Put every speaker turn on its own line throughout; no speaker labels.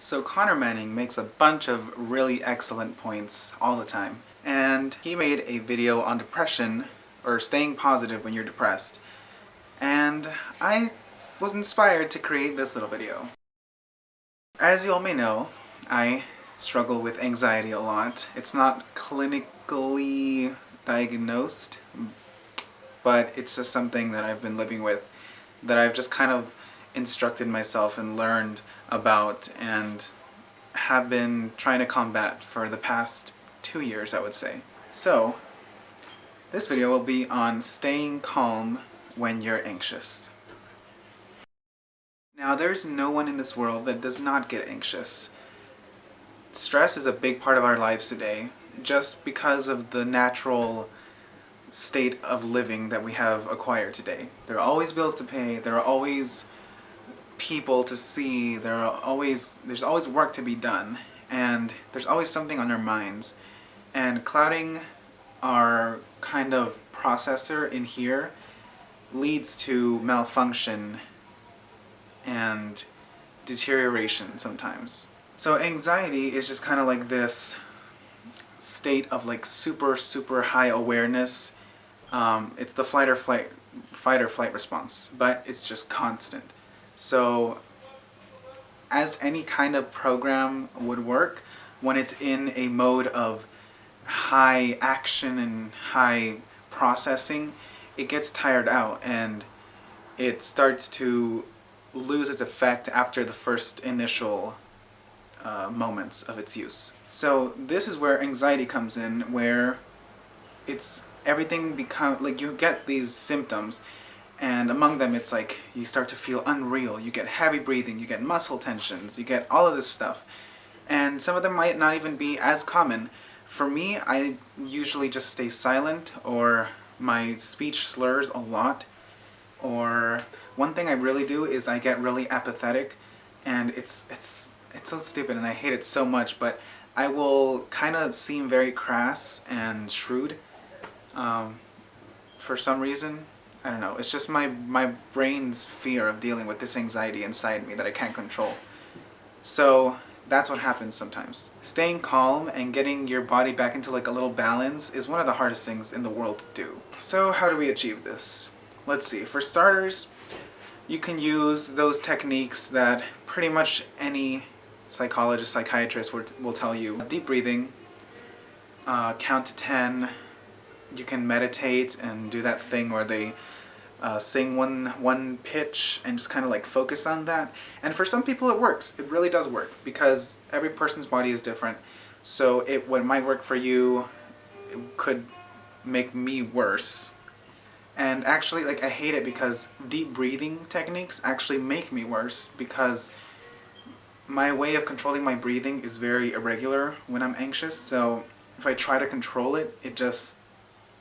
So Connor Manning makes a bunch of really excellent points all the time. And he made a video on depression, or staying positive when you're depressed. And I was inspired to create this little video. As you all may know, I struggle with anxiety a lot. It's not clinically diagnosed, but it's just something that I've been living with, that I've just kind of instructed myself and learned about and have been trying to combat for the past 2 years, I would say. So, this video will be on staying calm when you're anxious. Now, there's no one in this world that does not get anxious. Stress is a big part of our lives today, just because of the natural state of living that we have acquired today. There are always bills to pay, there are always people to see, there's always work to be done, and there's always something on our minds. And clouding our kind of processor in here leads to malfunction and deterioration sometimes. So anxiety is just kind of like this state of like super high awareness. It's the fight or flight response, but it's just constant. So as any kind of program would work, when it's in a mode of high action and high processing, it gets tired out and it starts to lose its effect after the first initial moments of its use. So this is where anxiety comes in, where everything becomes like you get these symptoms, and among them it's like you start to feel unreal, you get heavy breathing, you get muscle tensions, you get all of this stuff. And some of them might not even be as common. For me, I usually just stay silent, or my speech slurs a lot. Or one thing I really do is I get really apathetic, and it's so stupid and I hate it so much, but I will kind of seem very crass and shrewd for some reason. I don't know, it's just my brain's fear of dealing with this anxiety inside me that I can't control. So that's what happens sometimes. Staying calm and getting your body back into like a little balance is one of the hardest things in the world to do. So how do we achieve this? Let's see, for starters, you can use those techniques that pretty much any psychologist, psychiatrist will tell you. Deep breathing, count to 10, you can meditate and do that thing where they sing one pitch and just kind of like focus on that. And for some people it works, it really does work, because every person's body is different. So what might work for you, it could make me worse. And actually, like, I hate it because deep breathing techniques actually make me worse, because my way of controlling my breathing is very irregular when I'm anxious. So if I try to control it, it just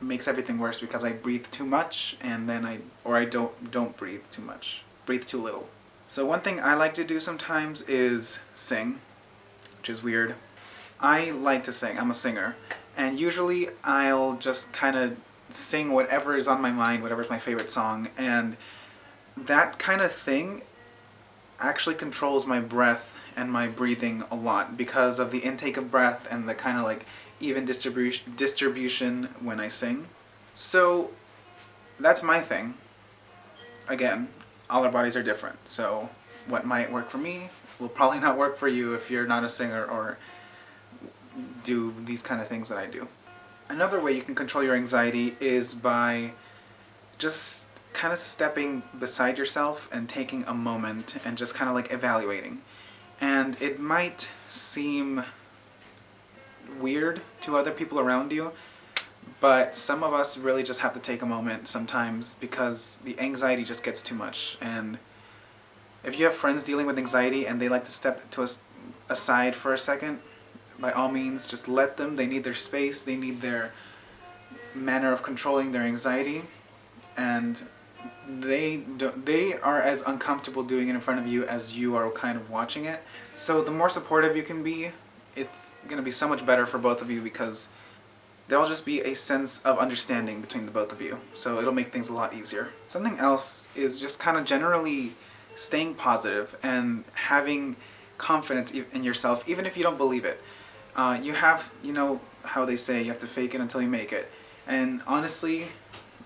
makes everything worse, because I breathe too much, and then I don't breathe too much, breathe too little. So one thing I like to do sometimes is sing, which is weird. I like to sing, I'm a singer, and usually I'll just kind of sing whatever is on my mind, whatever's my favorite song, and that kind of thing actually controls my breath and my breathing a lot, because of the intake of breath and the kind of like even distribution when I sing. So that's my thing. Again, all our bodies are different, so what might work for me will probably not work for you if you're not a singer or do these kind of things that I do. Another way you can control your anxiety is by just kind of stepping beside yourself and taking a moment and just kind of like evaluating. And it might seem weird to other people around you, but some of us really just have to take a moment sometimes, because the anxiety just gets too much. And if you have friends dealing with anxiety and they like to step to aside for a second, by all means, just let them. They need their space, they need their manner of controlling their anxiety, and they are as uncomfortable doing it in front of you as you are kind of watching it. So the more supportive you can be, it's going to be so much better for both of you, because there'll just be a sense of understanding between the both of you. So it'll make things a lot easier. Something else is just kind of generally staying positive and having confidence in yourself, even if you don't believe it. You have, you know how they say, you have to fake it until you make it. And honestly,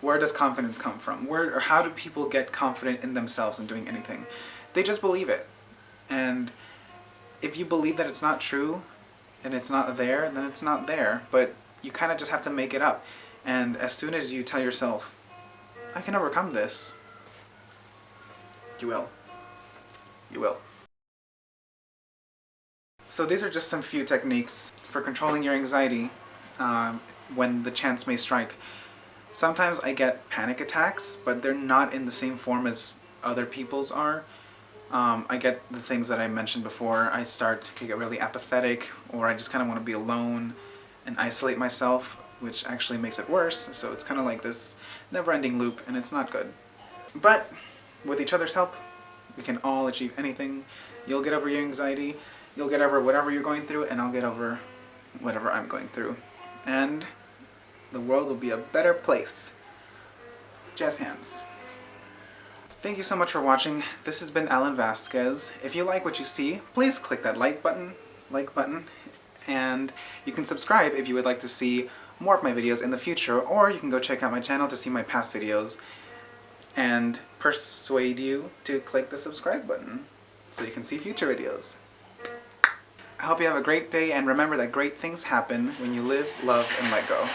where does confidence come from? Where or how do people get confident in themselves and doing anything? They just believe it. And if you believe that it's not true and it's not there, then it's not there. But you kind of just have to make it up. And as soon as you tell yourself, I can overcome this, you will. You will. So these are just some few techniques for controlling your anxiety when the chance may strike. Sometimes I get panic attacks, but they're not in the same form as other people's are. I get the things that I mentioned before. I start to get really apathetic, or I just kind of want to be alone and isolate myself, which actually makes it worse. So it's kind of like this never-ending loop, and it's not good. But with each other's help, we can all achieve anything. You'll get over your anxiety, you'll get over whatever you're going through, and I'll get over whatever I'm going through. And the world will be a better place. Jazz hands. Thank you so much for watching. This has been Alan Vasquez. If you like what you see, please click that like button, and you can subscribe if you would like to see more of my videos in the future, or you can go check out my channel to see my past videos and persuade you to click the subscribe button so you can see future videos. I hope you have a great day, and remember that great things happen when you live, love, and let go.